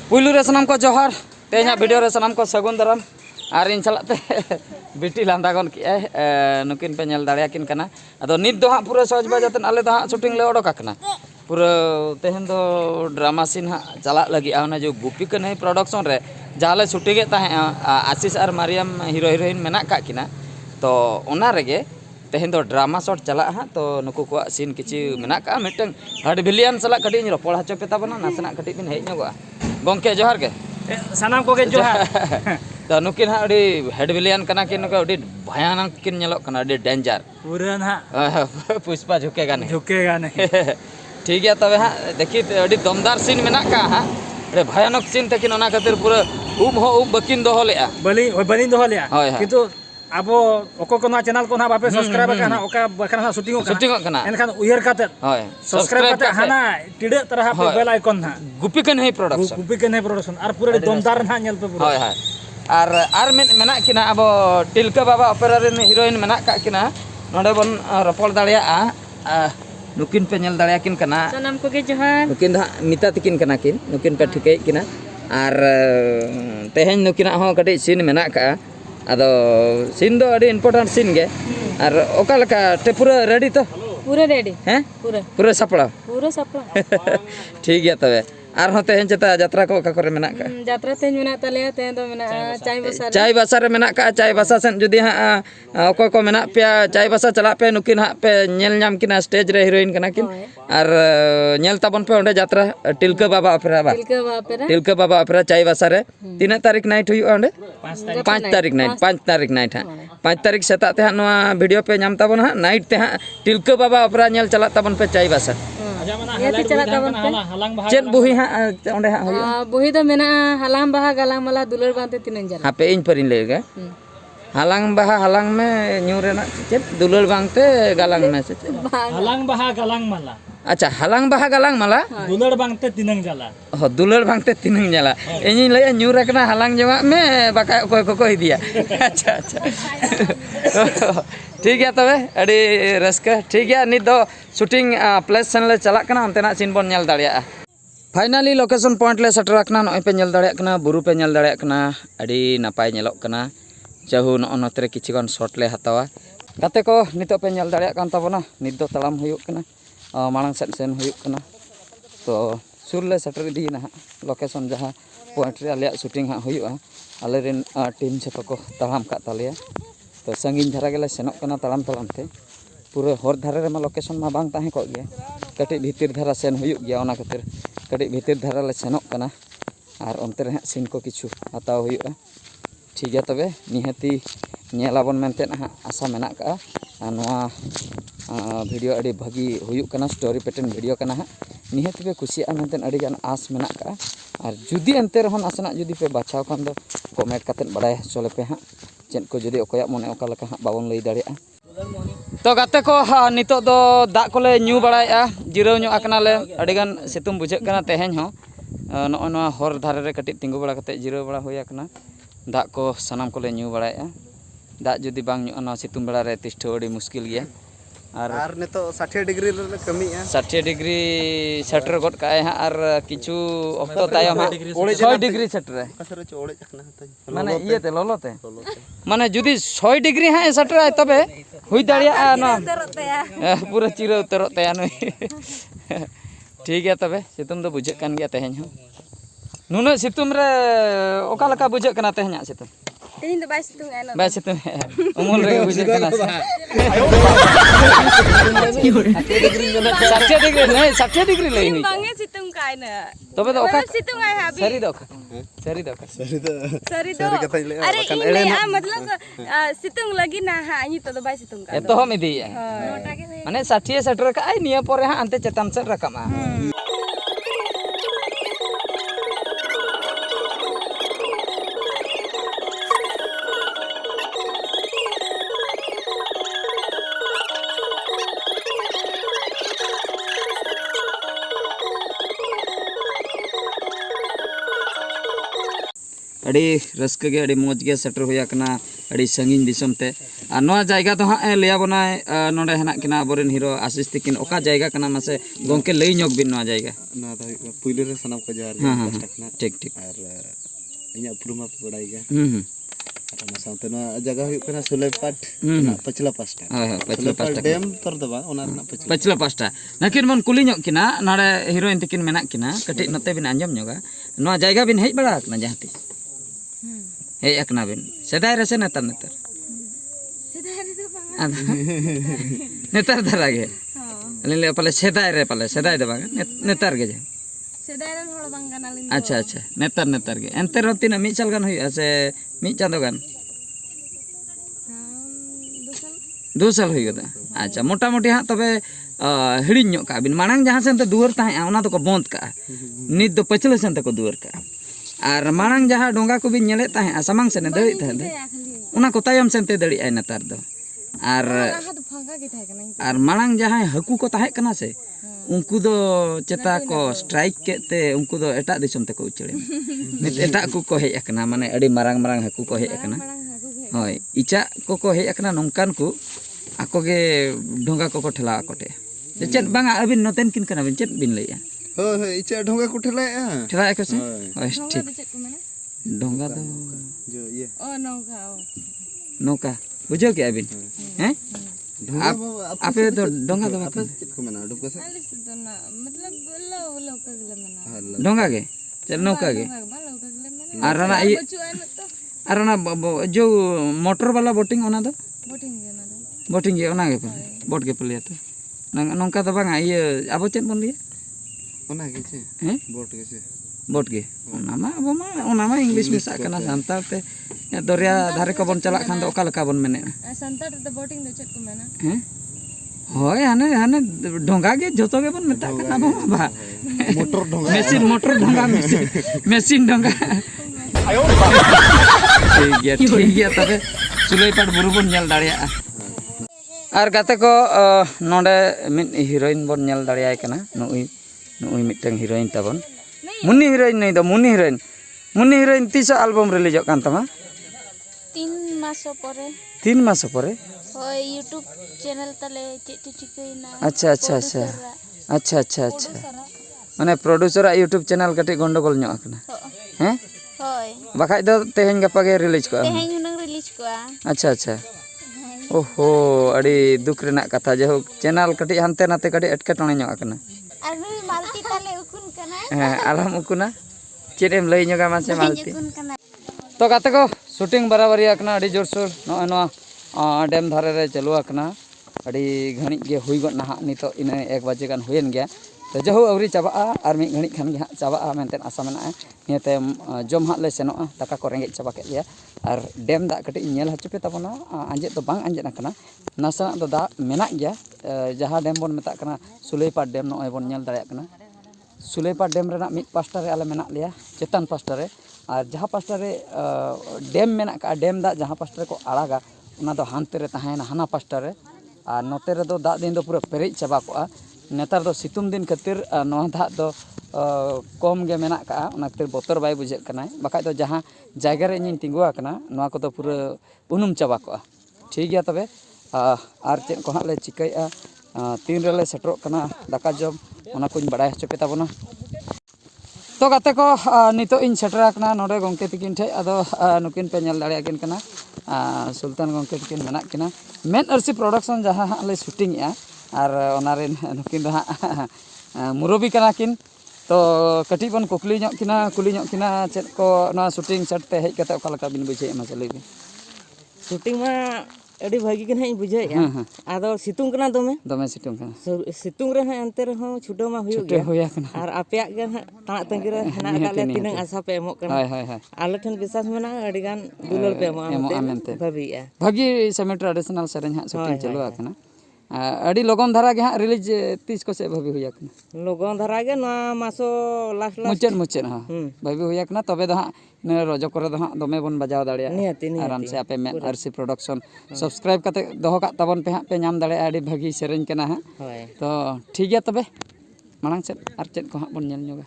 पुलू रे सनाम को जोहार तेना वीडियो रे सनाम को सगुन दाराम और इन चलते बिटी लांदागन की नुकिन पे नेल दाड़ियाकिन कना अदो नित दो हाँ पूरा सज बजाते आले दो हाँ शूटिंग ले ओडोक कना पूरा तेहन दो ड्रामा सीन हाँ चला लगी ना जो गुपी कन्हई प्रोडक्शन रे जहाँ शूटिंग आशीष और मारियम हिरो हिरोइन मेना का किना तो ओना रेगे तेहन दो ड्रामा शॉट चला हाँ तो नुकु को सीन किसी मेना का मिटन हड भिलियन सला कटी रपड़ हचो पे ताबना नासना कटी बिन हेज नगोआ गोंके जोहार के सनाम को जोहार तो नुकिन हाँ हेड भिलियन कना किन भयानक किन नेलोक कना डेंजर पूरा ना पुष्पा झुकेगा नहीं ठीक है तब हाँ देखी दमदार सीन मेना का हाँ भयानक सीन तकिन ओना खातिर पूरा उब बकिन दोहो लेआ बलिन दोहो लेआ किंतु अब ओको को ना चैनल को ना बापे सब्सक्राइब करना ओका बखरा ना शूटिंग करना एनखान उयर काते सब्सक्राइब काते हाना टिडे तरह पे बेल आइकन ना गुपी कन्हई प्रोडक्शन और पूरा दमदार ना नेल पे पूरा और मेना किना अब टिलका बाबा ऑपेरा रेन हीरोइन मेना का किना नोडे बन रपड़ दाड़िया नुकिन पे नेल दाड़िया किन कना सनाम को जोहार नुकिन मिता तकिन कना किन नुकिन पे ठिकै किना और तेहेन नुकिना हो कटी सीन मेना का अदो सीन दो अड़ी इम्पोर्टेंट सीन गे और ओका लका ते पूरा रेडी तो पूरा रेडी हैं पूरा सपड़ा ठीक है तबे और होते हैं चता यात्रा को का करे मेना का यात्रा तेन मेना तले तेन दो मेना चाय बसा रे मेना का चाय बसा सेन जुदी हां ओको को मेना पे चाय बसा चला पे नुकिन हां पे नेल नाम किना स्टेज रे हीरोइन कना किन और नेल ताबन पे ओंडे यात्रा टिलका बाबा ऑपेरा चाय बसा रे 3 तारीख नाइट हुई ओंडे 5 तारीख नाइट हां 5 तारीख सेता ते हां वीडियो पे नाम ताबन हां नाइट ते हां टिलका बाबा ऑपेरा नेल चला ताबन पे चाय बसा चेन बुही हाँ ओंडे हाँ बुही दो मेना हलांग बहा गलांग मला दुलर बांते तीन जन हाँ पे इन पर इन लेगा हलांग बहा हलांग में न्यू रेना चेन दुलर बांगते गलांग में से हलांग बहा गलांग मला अच्छा हलांग बहा गलांग मला दुलर बांगते तीनंग जाला हो दुलर बांगते तीनंग जाला इनी लय न्यू रखना हलांग जमा में बाका को दिया अच्छा ठीक है तबे अड़ी रस्का ठीक है नित दो शूटिंग प्लेस सन ले चला कना अंतेना सीन बन नेल दाड़िया फाइनली लोकेशन पॉइंट ले सेटर रखना नय पे नेल दाड़िया कना बुरु पे नेल दाड़िया कना अड़ी नापाय नेलोक कना चाहू नोतरे किछिगन शॉट ले हतावा गाते को नितो पे नेल दाड़िया कान ताबोना नित दो तलाम हुयुक कना मांग सेन हुयुक कना तो सुर ले सेटर इदीना लोकेशन जहां पॉइंट रे आले शूटिंग हा हुयुआ आले रेन टीम छतो को तलाम का तालिया तो संगीन धारा गेले सेनोक कना तलाम ते पूरा हर धारे रे लोकेशन मा बांग ताहे को गया कटी भीतर धारा सेन हुयुक गया ओना खातिर कटी भीतर धारा ले सेनोक कना और ओनते रे सीन को किछु हताव हुयुआ ठीक है तबे निहाती नेलाबन मेनते ना आशा मेना का नोआ वीडियो अड़ी भागी हुयुक कना स्टोरी पैटर्न वीडियो कना निहाती पे कुसिया मेनते अड़ी गान आस मेना का और जुदी अंते रहन आसना जुदी पे बाछाव खान दो कमेंट कतेन बड़ाय चले पे हाँ चेन को जुदी ओकया मने ओका लका हाँ बाबन लई दाड़िया तो गाते को नितो दो दा कोले न्यू बड़ाया जिराव ᱧᱚᱜ आकनाले अडिगान सितुम बुझाग कना तेहेन हो नोआ हर धारे रे कटि तिंगु बड़ा कते जिराव बड़ा होया कना दा को सनाम कोले न्यू बड़ाया दा जुदी बांग ᱧᱚᱜ सितुम बड़ा रे तिष्ठो अड़ी मुश्किल गया और नितो 60 डिग्री रे कमिया 60 डिग्री सेटर गड काए हां और किछु ऑक्टो तायम 6 डिग्री सेटर माने ये ते लोलोते माने जुदी 6 डिग्री हां सेटर आय तबे हुई दाड़िया ना पूरा चिरा उतरत तया न ठीक है तबे सितुम दो बुझे कान गया तेहेन हो नुना सितुम रे ओका लका बुझे कना तेहेन सितुम तेहिन दो बाय सितुंग उमल रे बुझे कना 60 डिग्री लई हुई बांगे सितुंग काय न तबे तो ओका सितुंग आय हाबी सरी दो अरे इने मतलब सितुंग लगी ना हा इ तो बाय सितुंग का तो हम इदी माने 60 सेटर का आई निया परे हां अंते चेतान से रकमा अड़ी रस्क गे अड़ी मौज गे सेटर होया कना अड़ी संगीन दिसम ते ᱟᱨ ᱱᱚᱣᱟ ᱡᱟᱭᱜᱟ ᱫᱚ ᱦᱟᱸᱜ ᱞᱟᱹᱭ ᱟᱵᱚᱱᱟᱭ ᱱᱚᱰᱮ ᱦᱮᱱᱟᱜ ᱠᱤᱱᱟ ᱟᱵᱚᱨᱮᱱ ᱦᱤᱨᱳ ᱟᱥᱤᱥ ᱛᱤᱠᱤᱱ ᱚᱠᱟ ᱡᱟᱭᱜᱟ ᱠᱟᱱᱟ ᱢᱟᱥᱮ ᱜᱚᱝᱠᱮ ᱞᱟᱹᱭ ᱧᱚᱜ ᱵᱤᱱ ᱱᱚᱣᱟ ᱡᱟᱭᱜᱟ ᱱᱚᱣᱟ ᱫᱚ ᱦᱩᱭᱩᱜ ᱠᱟᱱᱟ ᱯᱩᱭᱞᱳ ᱨᱮ ᱥᱟᱱᱟᱢ ᱠᱚ ᱡᱚᱦᱟᱨ ᱴᱷᱤᱠ ᱴᱷᱤक ᱟᱨ ᱤᱧᱟᱹᱜ ᱩᱯᱨᱩᱢ ᱢᱟ ᱵᱟᱲᱟᱭ ᱜᱮᱭᱟ ᱦᱩᱸ ᱟᱨ ᱚᱱᱟ ᱥᱟᱶᱛᱮ ᱱᱚᱣᱟ ᱡᱟᱭᱜᱟ ᱦᱩᱭᱩᱜ ᱠᱟᱱᱟ ᱥᱩᱞᱟᱹᱭᱯᱟᱴ ᱯᱟᱪᱞᱟ ᱯᱟᱥᱴᱟ ᱦᱳᱭ ᱦᱳᱭ ᱯᱟᱪᱞᱟ ᱯᱟᱥᱴᱟ ᱰᱮᱢ ᱛᱚᱨ ᱫᱚ ᱵᱟᱝ ᱚᱱᱟ ᱨᱮᱱᱟᱜ ᱯᱟᱪᱞᱟ ᱯᱟᱪᱞᱟ ᱯᱟᱥᱴᱟ ᱱᱟᱹᱠᱤᱱ ᱵᱚᱱ ᱠᱩᱞᱤ ᱧᱚᱜ ᱠᱤᱱᱟ ᱱᱚᱰᱮ ᱦᱤᱨᱳᱭᱤᱱ ᱛᱤᱠᱤᱱ ᱢᱮᱱᱟᱜ ᱠᱤᱱᱟ ᱠᱟᱹᱴᱤᱡ ᱱᱚᱛᱮ ᱵᱤᱱ ᱟᱸᱡᱚᱢ ᱧᱚᱜᱟ ᱱᱚᱣᱟ ᱡᱟᱭᱜᱟ ᱵᱤᱱ ᱦᱮᱡ ᱵᱟᱲᱟ ᱟᱠᱟᱱᱟ ᱡᱟᱦᱟᱸ ᱛᱤᱥ ᱦᱮᱡ ᱟᱠᱟᱱᱟ ᱵᱤᱱ ᱥᱮᱫᱟᱭ ᱨᱮ ᱥᱮ ᱱᱮᱛᱟᱨ ᱟᱫᱚ ᱱᱮᱛᱟर ᱫᱷᱟᱨᱟ ᱜᱮ ᱟᱹᱞᱤᱧ ᱞᱟᱹᱭ ᱯᱟᱞᱮ ᱥᱮᱫᱟᱭ ᱫᱚ ᱵᱟᱝ ᱱᱮᱛᱟर ᱜᱮ ᱥᱮᱫᱟᱭ ᱨᱮᱱ ᱦᱚᱲ ᱵᱟᱝ ᱠᱟᱱᱟᱞᱤᱧ ᱟᱪᱪᱷᱟ ᱟᱪᱪᱷᱟ ᱱᱮᱛᱟर ᱜᱮ ᱮᱱᱛᱮ ᱨᱮᱦᱚᱸ ᱛᱤᱱᱟᱹᱜ ᱢᱤᱫ ᱥᱟᱞ ᱜᱟᱱ ᱦᱩᱭᱩᱜᱼᱟ ᱥᱮ ᱢᱤᱫ ᱪᱟᱸᱫᱳ ᱜᱟᱱ 2 साल हुई गदा अच्छा मोटा मोटी हाँ तबे हिड़िन ᱧᱚᱜ ᱠᱟᱜ ᱵᱤᱱ ᱢᱟᱲᱟᱝ ᱡᱟᱦᱟᱸ ᱥᱮᱱ ᱛᱮ ᱫᱩᱣᱟᱹᱨ ᱛᱟᱦᱮᱸᱜᱼᱟ ᱚᱱᱟ ᱫᱚᱠᱚ ᱵᱚᱱᱫ ᱠᱟᱜᱼᱟ ᱱᱤᱛ ᱫᱚ ᱯᱟᱹᱪᱷᱞᱟᱹ ᱥᱮᱱ ᱛᱮᱠᱚ ᱫᱩᱣᱟᱹᱨ ᱠᱟᱜᱼᱟ ᱟᱨ ᱢᱟᱲᱟᱝ ᱡᱟᱦᱟᱸ ᱰᱚᱸᱜᱟ ᱠᱚᱵᱤᱱ ᱧᱮᱞᱮᱫ ᱛᱟᱦᱮᱸᱜᱼᱟ ᱥᱟᱢᱟᱝ ᱥᱮᱱᱮ ᱫᱟᱹᱲᱤᱡ ᱛᱟᱦᱮᱸᱫ ᱚᱱᱟ ᱠᱚ ᱛᱟᱭᱚᱢ ᱥᱮᱱ ᱛᱮ ᱫᱟᱹᱲᱤᱜᱼᱟᱭ ᱱᱮᱛᱟᱨ ᱫᱚ ᱟᱨ ᱢᱟᱲᱟᱝ ᱡᱟᱦᱟᱸᱭ ᱦᱟᱹᱠᱩ ko ᱛᱟᱦᱮᱸ ᱠᱟᱱᱟ ᱥᱮ उनको दो चेता को स्ट्राइक केते उनको दो एटा दिसम तक उचड़े नित एटा को हेज अकना माने अड़ी मारांग मारांग हाकू को हेज अकना होय इचा को हेज अकना नोंकान को आको गे ढोंगा को ठेला कोटे चेत बांगा अबिन नोतेन किन कना बिन चेत बिन लैया होय होय इचा ढोंगा को ठेला को से होय ठीक ढोंगा दो जो ये ओ नौका बुझो के अबिन हैं आपे तो डोंगा दो apa चेत को मना डुबका से मतलब लौका गले मना डोंगा के चल नौका के आरना ये आरना जो मोटर वाला बोटिंग ओना दो बोटिंग ये ओना के बोट के पलिया तो नौका तो बांगा ये अब चेत बन लिया ओना के से हैं बोट के ओना मा इंग्लिश में सा कना सांताल ते दरिया धारे को बन चला खान दो ओका लका बन मेने सांताल तो बोटिंग दो चेत को मेना हैं होय हाने ढोंगा के जतो के बन मेता कना बा मोटर ढोंगा मेसिन ढोंगा ठीक गया तबे सुलैपाट बुरु बन नेल दाड़िया आर गाते को नोडे मिद हिरोइन बन नेल दाड़ियाय कना नुई मिदटन हिरोइन ताबन मुन्नी हिरोइन नहीं दो मुन्नी हिरोइन तीस एल्बम रिलीज कान तमा 3 मास परे होय यूट्यूब चैनल तले चेत चिकैना अच्छा माने प्रोड्यूसर यूट्यूब चैनल कटी गंडगोल ᱧᱚᱜ akana हैं होय बाखाय दो तेहेन गपा गे रिलीज को तेहेन हुनंग रिलीज को अच्छा ओहो अड़ी दुख रेना कथा जे हो चैनल कटी हनते नाते कटी एटकेटणे ᱧᱚᱜ akana अनु मालती तले उकुन कना हैं आलम उकुना चेदेम लई ᱧᱚᱜᱟ मासे मालती तो गाते को शूटिंग बराबरी akana अड़ी जोरसोर नो डेम धारे रे चलू akana अड़ी घणी गे हुई गन ना नितो इन 1 बजे गान हुयन गया तो जहु अवरी चाबा और मी घणी खान गे चाबा मेनतेन आशा मेना नियते जम हां ले सेनो दाका को रेंगे चाबा के लिया और डेम दा कटी नेल हचुपे तबना आंजे तो बांग आंजे ना नासा दो दा मेना गया जहां डेम बन मेता कना सुलैपाट डेम नय बन नेल दाड़िया कना सुलैपाट डेम रेना मिद पास्टा रे आले मेना लिया चेतन पास्टा रे और जहां पास्टा रे डेम मेना का डेम दा जहां पास्टा रे को आड़ागा उना दो हानते रे ताहेना हाना पास्टा रे और नोते रे दो दा दिन दो पूरा पेरेज चाबा को नेतार दो सितुंग दिन खातिर नोआ दा दो कम गे मेना का उना खातिर बोतर बाय बुझे कना बाकाय दो जहां जायगा रे इन तिंगुआ कना नोआ को दो पूरा उनुम चाबा को ठीक गया तबे आर चेन को हाले चिकैया 3 रेले सेटरो कना दाका जम ओना कुछ बड़ाय हचपे ताबना तो गाते को नितो इन सेटर कना नोडे गंके तिकिन ठे अदो नुकिन पे नेल दाड़िया किन कना सुल्तान गंके तिकिन मेना किना मेन आरसी प्रोडक्शन जहां ले शूटिंग या और ओनारे नुकिन दो मुरबी कना किन तो कटी बन कुली किना चेत को ना शूटिंग सेट ते हेज कते ओका लका बिन बुझे मा चले बि शूटिंग मा अड़ी भागी के नहीं बुझे आदो सितुंग कना दमे सितुंग कना सितुंग रे अंते रे हो छुटो मा हुयो छुटे होया कना और आपेया गे ता तंगी रे हना काले तिनंग आशा पे एमो कना हाय आले ठन विश्वास मेना अड़ी गान दुलर पे एमो भाबिया भागी सेमी ट्रेडिशनल सेरेंज हा शूटिंग चलो आकना अड़ी लगन धारा गे हा रिलीज 30 को से भाभी हुया कना लगन धारा गे ना मासो लास्ट मुचेन हा भाभी हुया कना तबे दो हा रजो करे दो हा दमे बन बजाव दाड़िया आराम से आपे में आरसी प्रोडक्शन सब्सक्राइब कते दोहो का तबन पे हा पे नाम दाड़िया अड़ी भागी सेरेंज कना हा तो ठीक गया तबे मांग से आर चेत को हा बन नेल ᱧᱚᱜᱟ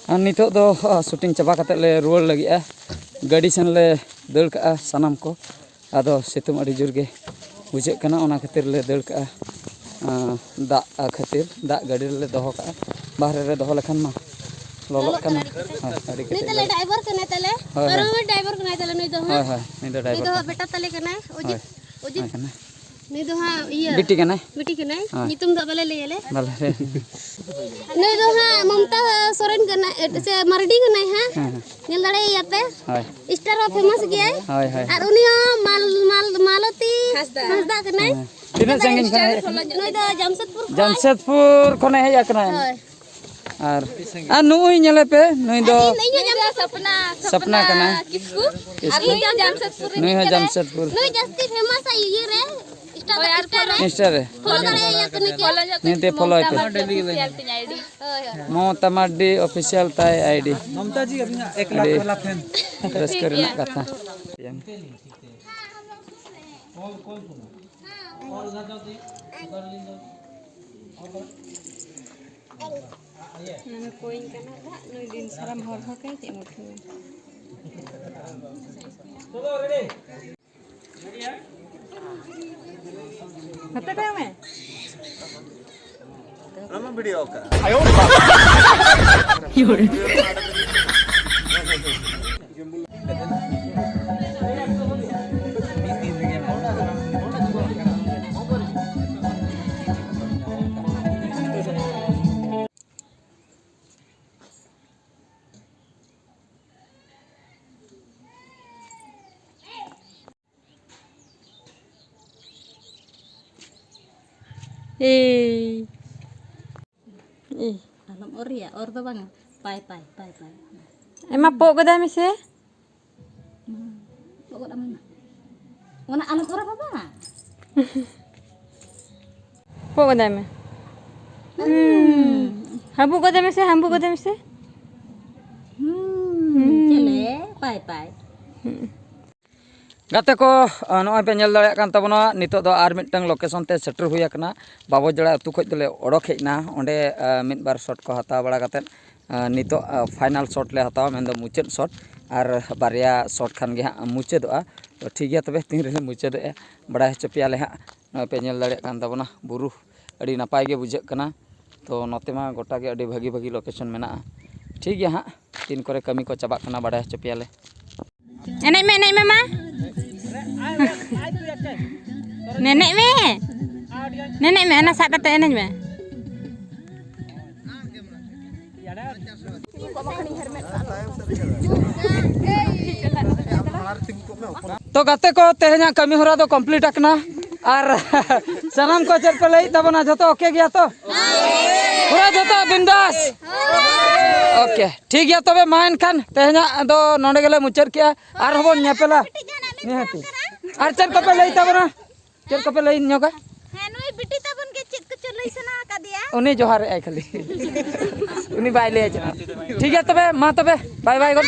नितो दो शूटिंग चाबा कते ले रुवार लगी गाड़ी सेन ले दड़ का सानाम को आदो सितुंग अड़ी जोर गे बुझे कना ओना खातिर ले दड़ का दा खातिर दा गाड़ी ले दोहो का बाहर रे दोहो लेखान मा लोलो कना अड़ी नी तले ड्राइवर कने तले परमे ड्राइवर कने तले नी दो हां हां नी दो ड्राइवर नी दो बेटा तले कने ओजी कना नी दो हां ये बिटी कना नितुम दो बले लेले भले रे नी दो हां ममता सोरेन कने से मरडी कने हां नेल दड़े याते हाय स्टार ऑफ फेमस गया हाय हाय और उनी मालती हसदा कने तीना संगिन कना नी दो जमशेदपुर कोने हे कना और नुई नेले पे नुई दो सपना कना किसको जमशेदपुर नुई है जमशेदपुर नुई जस्ती फेमस है ये रे इंस्टा रे फॉलो करे या कने के नीते फॉलो पे ममता मार्डी ऑफिशियल ताई आईडी ममता जी अपनी 1 लाख वाला फैन रस्कर ना कथा कोई कना नुई दिन सारा हर हर के मुठे चलो ready Kata kau me? Lama video ka. Alam or ya, or to bang. Pai. Emang pok gada mise? Pokok mana? Mana alam or apa? Pok gada me. Hambu gada mise? Cele, pai. गाते को नॉय पे nail दाड़े कान तबना नितो दो are मिटंग location ते shutter हुई कना बाबो जड़ा अतु खज दले ओडोक हेजना ओंडे मिद बार शॉट को हता बड़ा काते नितो फाइनल शॉट ले हताव मेन दो मुचेद शॉट और बारिया शॉट खान गे मुचेदोआ तो ठीक गया तबे तीन रे मुचेदे बड़ा चपिया ले नॉय पे नेल दाड़े कान तबना बुरु अड़ी नपाय गे बुझे कना तो नोते मा गोटा गे अड़ी भागी लोकेशन मेना ठीक गया हां तीन करे कमी को चबा कना बड़ा चपिया ले Nenek me ma? Nenek me anak sak kata nenek me. तो गाते को तेहना कमी होरा दो कंप्लीट आकना और सनम को चल पे लई तबना जतो ओके गया तो पूरा जतो बिंदास ओके ठीक गया तबे माइन खान तेहना दो नोंडे गेले मुचर किया और हबन नेपेला निहती और चल को पे लई तबना चल को पे लई न्योगा है नुई बिटी तबन के चित को चलई सना का दिया उनी जोहार आई खाली उनी बाय ले ठीक है तबे मा तबे बाय बाय गोड